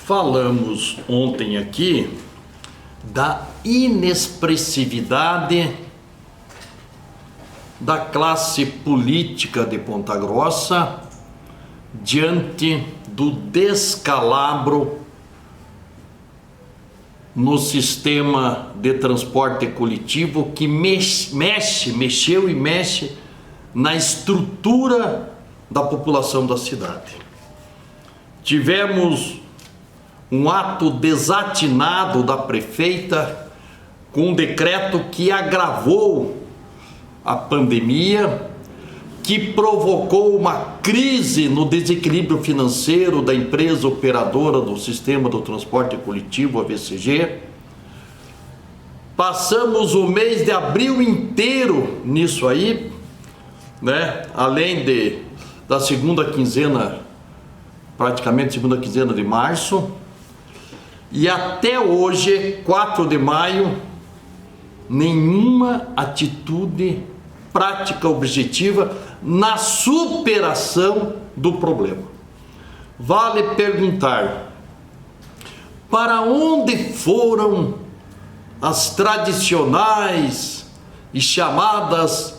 Falamos ontem aqui da inexpressividade da classe política de Ponta Grossa diante do descalabro no sistema de transporte coletivo que mexeu e mexe na estrutura da população da cidade. Tivemos um ato desatinado da prefeita com um decreto que agravou a pandemia, que provocou uma crise no desequilíbrio financeiro da empresa operadora do sistema do transporte coletivo, a VCG. Passamos o mês de abril inteiro nisso aí, né? Além da segunda quinzena, praticamente segunda quinzena de março. E até hoje, 4 de maio, nenhuma atitude prática objetiva na superação do problema. Vale perguntar: para onde foram as tradicionais e chamadas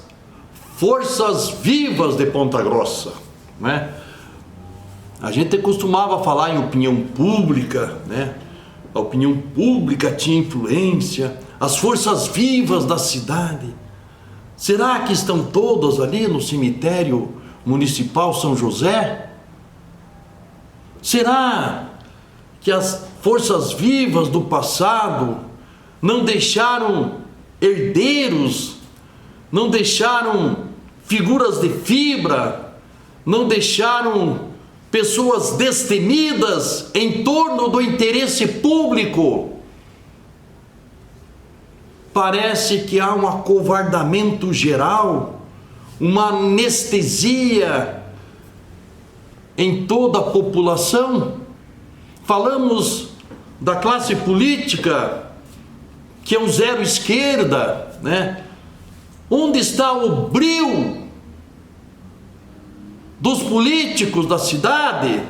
forças vivas de Ponta Grossa, né? A gente costumava falar em opinião pública, né? A opinião pública tinha influência, as forças vivas da cidade. Será que estão todas ali no cemitério municipal São José? Será que as forças vivas do passado não deixaram herdeiros, não deixaram figuras de fibra, não deixaram pessoas destemidas em torno do interesse público? Parece que há um acovardamento geral, uma anestesia em toda a população. Falamos da classe política, que é um zero esquerda, né? Onde está o brio dos políticos da cidade?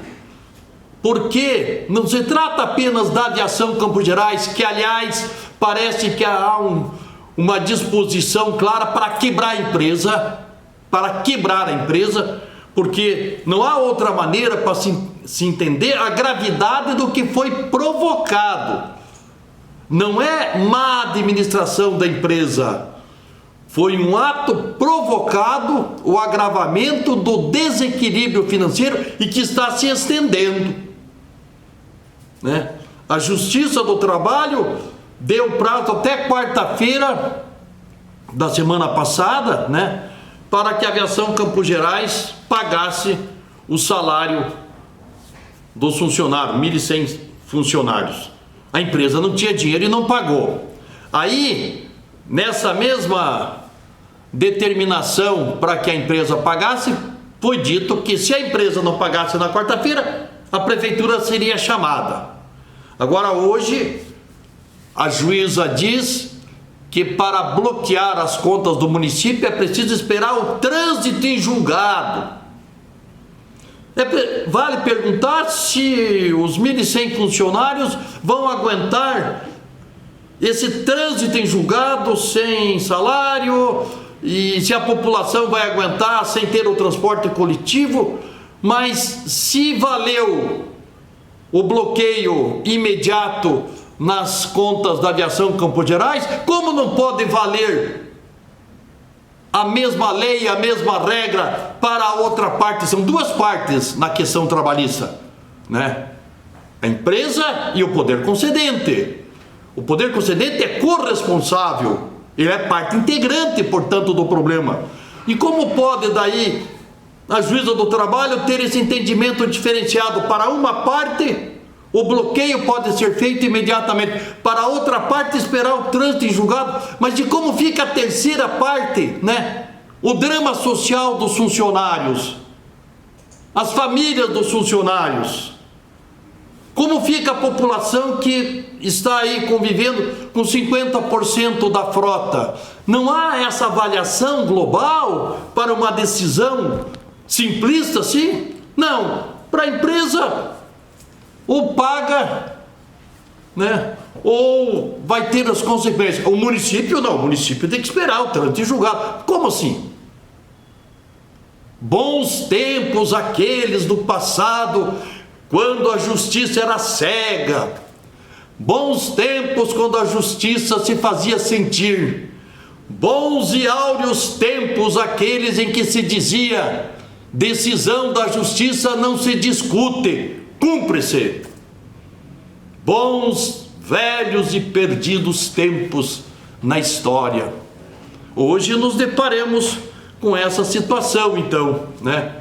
Porque não se trata apenas da aviação Campos Gerais, que aliás parece que há uma disposição clara para quebrar a empresa, porque não há outra maneira para se entender a gravidade do que foi provocado. Não é má administração da empresa, foi um ato provocado, o agravamento do desequilíbrio financeiro e que está se estendendo, né? A Justiça do Trabalho deu prazo até quarta-feira da semana passada, né, para que a aviação Campos Gerais pagasse o salário dos funcionários, 1.100 funcionários. A empresa não tinha dinheiro e não pagou. Aí, nessa mesma determinação para que a empresa pagasse, foi dito que se a empresa não pagasse na quarta-feira, a prefeitura seria chamada. Agora hoje, a juíza diz que para bloquear as contas do município é preciso esperar o trânsito em julgado. Vale perguntar se os 1.100 funcionários vão aguentar esse trânsito em julgado sem salário, e se a população vai aguentar sem ter o transporte coletivo. Mas se valeu o bloqueio imediato nas contas da aviação Campos Gerais, como não pode valer a mesma lei, a mesma regra para a outra parte? São duas partes na questão trabalhista, né? A empresa e o poder concedente. O poder concedente é corresponsável, ele é parte integrante, portanto, do problema. E como pode daí a juíza do trabalho ter esse entendimento diferenciado? Para uma parte, o bloqueio pode ser feito imediatamente, para a outra parte esperar o trânsito em julgado. Mas de como fica a terceira parte, né? O drama social dos funcionários, as famílias dos funcionários. Como fica a população que está aí convivendo com 50% da frota? Não há essa avaliação global para uma decisão simplista assim? Não. Para a empresa ou paga, né? Ou vai ter as consequências. O município não, o município tem que esperar o trânsito julgado. Como assim? Bons tempos aqueles do passado, quando a justiça era cega. Bons tempos quando a justiça se fazia sentir. Bons e áureos tempos aqueles em que se dizia: decisão da justiça não se discute, cumpre-se. Bons, velhos e perdidos tempos na história. Hoje nos deparamos com essa situação, então, né?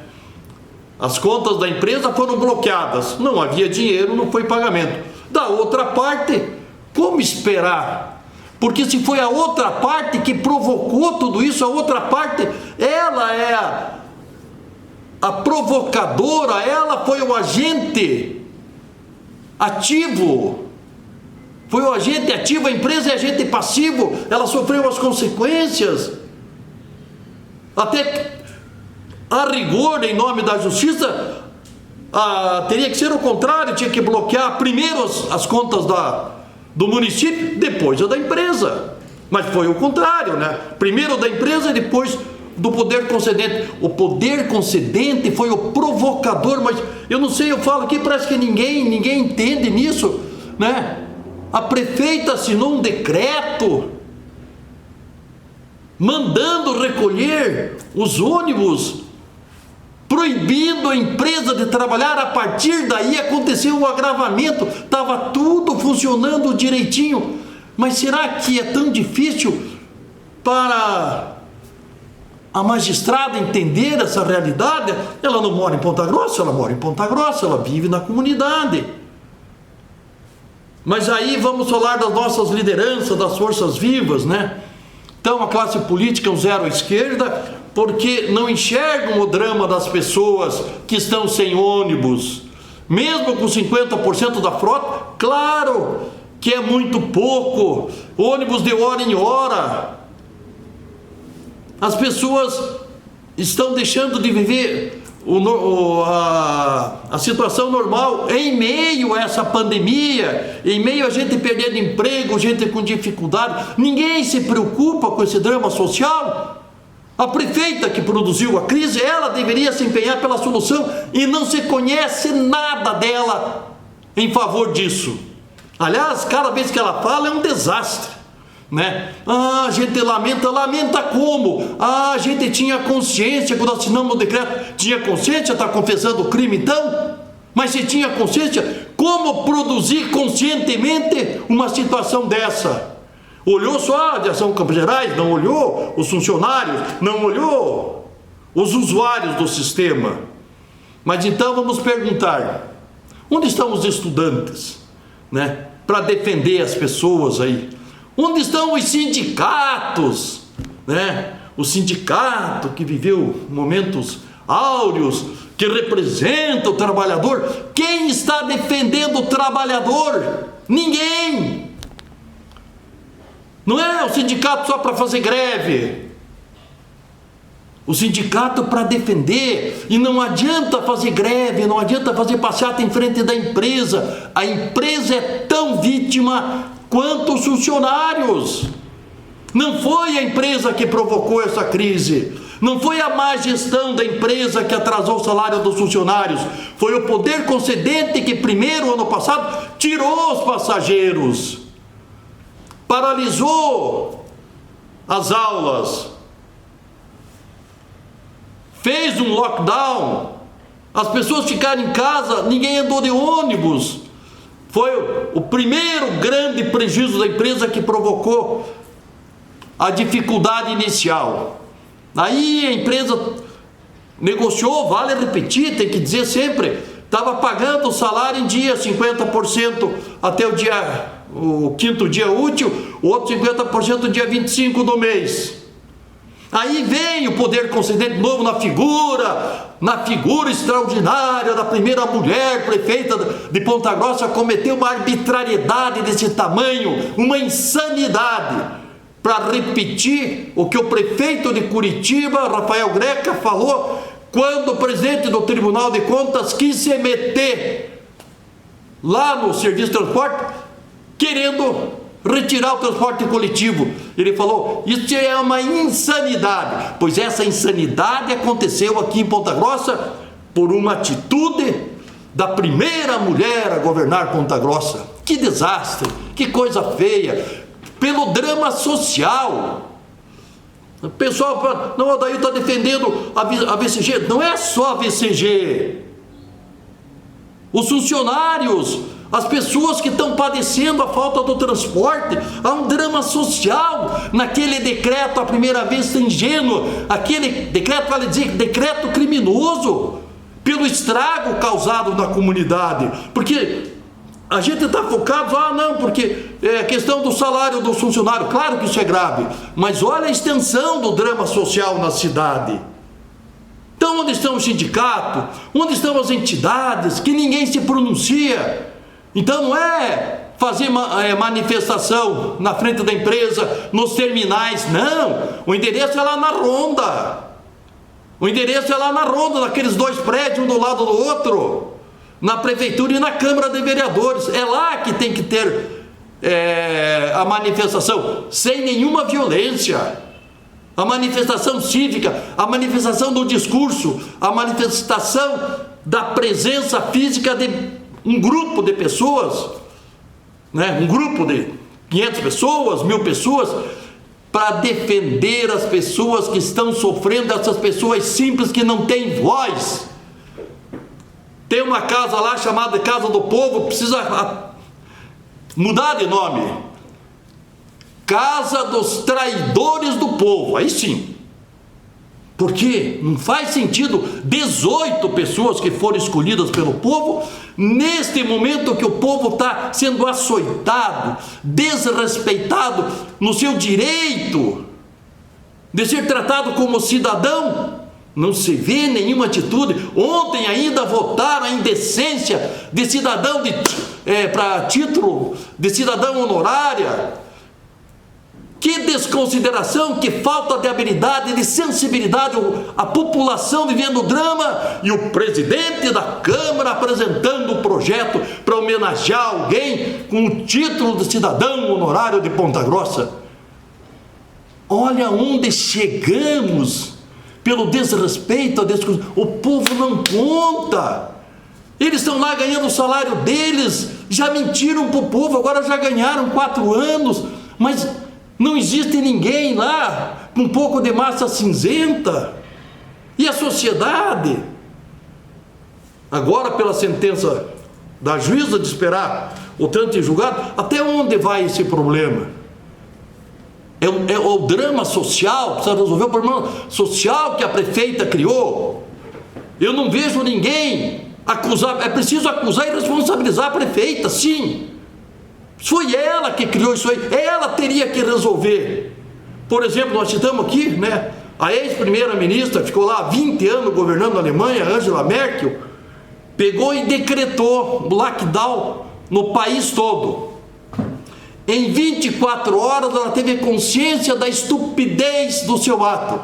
As contas da empresa foram bloqueadas, não havia dinheiro, não foi pagamento. Da outra parte, como esperar? Porque se foi a outra parte que provocou tudo isso, a outra parte, ela é a provocadora, ela foi o agente ativo. Foi o agente ativo, a empresa é agente passivo, ela sofreu as consequências. Até a rigor, em nome da justiça, teria que ser o contrário, tinha que bloquear primeiro as contas do município, depois a da empresa. Mas foi o contrário, né? Primeiro da empresa e depois do poder concedente. O poder concedente foi o provocador, mas eu não sei, eu falo aqui, parece que ninguém entende nisso, né? A prefeita assinou um decreto mandando recolher os ônibus, proibindo a empresa de trabalhar. A partir daí aconteceu o agravamento, estava tudo funcionando direitinho. Mas será que é tão difícil para a magistrada entender essa realidade? Ela não mora em Ponta Grossa, ela mora em Ponta Grossa, ela vive na comunidade. Mas aí vamos falar das nossas lideranças, das forças vivas, né? Então a classe política é um zero à esquerda, porque não enxergam o drama das pessoas que estão sem ônibus. Mesmo com 50% da frota, claro que é muito pouco, ônibus de hora em hora. As pessoas estão deixando de viver a situação normal em meio a essa pandemia, em meio a gente perdendo emprego, gente com dificuldade. Ninguém se preocupa com esse drama social. A prefeita que produziu a crise, ela deveria se empenhar pela solução e não se conhece nada dela em favor disso. Aliás, cada vez que ela fala é um desastre, né? A gente lamenta como? A gente tinha consciência quando assinamos o decreto. Tinha consciência, está confessando o crime então? Mas se tinha consciência, como produzir conscientemente uma situação dessa? Olhou só a Aviação Campos Gerais, não olhou os funcionários, não olhou os usuários do sistema. Mas então vamos perguntar: onde estão os estudantes, né, para defender as pessoas aí? Onde estão os sindicatos, né? O sindicato que viveu momentos áureos, que representa o trabalhador. Quem está defendendo o trabalhador? Ninguém. Não é o sindicato só para fazer greve. O sindicato para defender. E não adianta fazer greve, não adianta fazer passeata em frente da empresa. A empresa é tão vítima quanto os funcionários. Não foi a empresa que provocou essa crise, não foi a má gestão da empresa que atrasou o salário dos funcionários, foi o poder concedente que primeiro, ano passado, tirou os passageiros, paralisou as aulas, fez um lockdown, as pessoas ficaram em casa, ninguém andou de ônibus. Foi o primeiro grande prejuízo da empresa que provocou a dificuldade inicial. Aí a empresa negociou, vale repetir, tem que dizer sempre, estava pagando o salário em dia, 50% até o quinto dia útil, o outro 50% no dia 25 do mês. Aí vem o poder concedente novo na figura extraordinária da primeira mulher prefeita de Ponta Grossa, cometeu uma arbitrariedade desse tamanho, uma insanidade, para repetir o que o prefeito de Curitiba, Rafael Greca, falou quando o presidente do Tribunal de Contas quis se meter lá no serviço de transporte, querendo retirar o transporte coletivo. Ele falou: isso é uma insanidade. Pois essa insanidade aconteceu aqui em Ponta Grossa por uma atitude da primeira mulher a governar Ponta Grossa. Que desastre, que coisa feia, pelo drama social. O pessoal fala: não, o Adair está defendendo a VCG. Não é só a VCG. Os funcionários, as pessoas que estão padecendo a falta do transporte, há um drama social naquele decreto, à primeira vista ingênuo, aquele decreto, vale dizer, decreto criminoso, pelo estrago causado na comunidade, porque a gente está focado, não, porque é questão do salário do funcionário, claro que isso é grave, mas olha a extensão do drama social na cidade. Então, onde estão os sindicatos? Onde estão as entidades? Que ninguém se pronuncia. Então, não é fazer manifestação na frente da empresa, nos terminais, não. O endereço é lá na Ronda. O endereço é lá na Ronda, naqueles dois prédios, um do lado do outro, na prefeitura e na Câmara de Vereadores. É lá que tem que ter a manifestação, sem nenhuma violência. A manifestação cívica, a manifestação do discurso, a manifestação da presença física de um grupo de pessoas, né? Um grupo de 500 pessoas, 1000 pessoas, para defender as pessoas que estão sofrendo, essas pessoas simples que não têm voz. Tem uma casa lá chamada Casa do Povo, precisa mudar de nome. Casa dos Traidores do Povo, aí sim. Porque não faz sentido 18 pessoas que foram escolhidas pelo povo, neste momento que o povo está sendo açoitado, desrespeitado no seu direito de ser tratado como cidadão, não se vê nenhuma atitude. Ontem ainda votaram a indecência de cidadão para título de cidadão honorária. Que desconsideração, que falta de habilidade, de sensibilidade, a população vivendo o drama e o presidente da Câmara apresentando um projeto para homenagear alguém com o título de cidadão honorário de Ponta Grossa. Olha onde chegamos pelo desrespeito, o povo não conta. Eles estão lá ganhando o salário deles, já mentiram para o povo, agora já ganharam 4 anos, mas não existe ninguém lá com um pouco de massa cinzenta. E a sociedade, agora pela sentença da juíza de esperar o trânsito em julgado, até onde vai esse problema? É o drama social, precisa resolver o problema social que a prefeita criou. Eu não vejo ninguém acusar, é preciso acusar e responsabilizar a prefeita, sim. Foi ela que criou isso aí, ela teria que resolver. Por exemplo, nós citamos aqui, né, a ex-primeira-ministra, ficou lá há 20 anos governando a Alemanha, Angela Merkel, pegou e decretou lockdown no país todo. Em 24 horas ela teve consciência da estupidez do seu ato.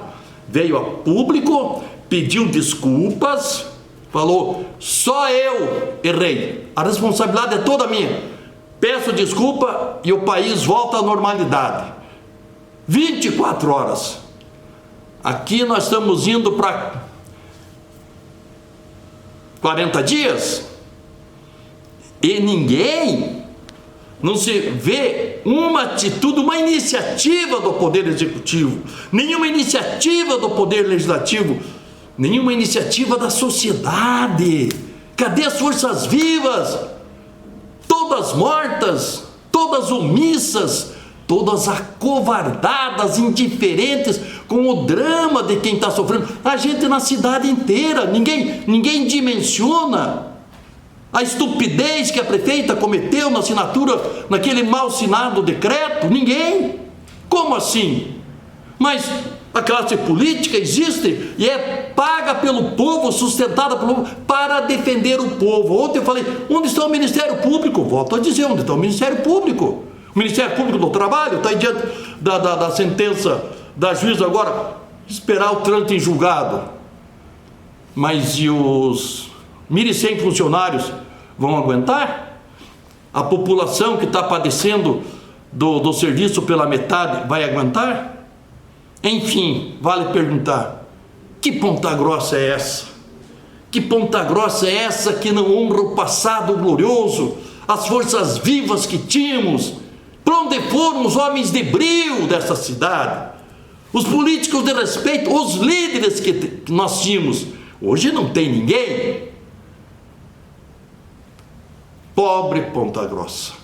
Veio a público, pediu desculpas, falou: só eu errei, a responsabilidade é toda minha. Peço desculpa e o país volta à normalidade. 24 horas. Aqui nós estamos indo para 40 dias. E ninguém, não se vê uma atitude, uma iniciativa do Poder Executivo, nenhuma iniciativa do Poder Legislativo, nenhuma iniciativa da sociedade. Cadê as forças vivas? Todas mortas, todas omissas, todas acovardadas, indiferentes com o drama de quem está sofrendo. A gente na cidade inteira, ninguém dimensiona a estupidez que a prefeita cometeu na assinatura, naquele mal assinado decreto. Ninguém. Como assim? Mas a classe política existe e é paga pelo povo, sustentada pelo povo, para defender o povo. Ontem eu falei: onde está o Ministério Público? Volto a dizer, onde está o Ministério Público? O Ministério Público do Trabalho está aí diante da sentença da juíza agora, esperar o trânsito em julgado. Mas e os 1.100 funcionários vão aguentar? A população que está padecendo do serviço pela metade vai aguentar? Enfim, vale perguntar: que Ponta Grossa é essa? Que Ponta Grossa é essa que não honra o passado glorioso, as forças vivas que tínhamos? Para onde foram os homens de brio dessa cidade? Os políticos de respeito, os líderes que nós tínhamos? Hoje não tem ninguém. Pobre Ponta Grossa.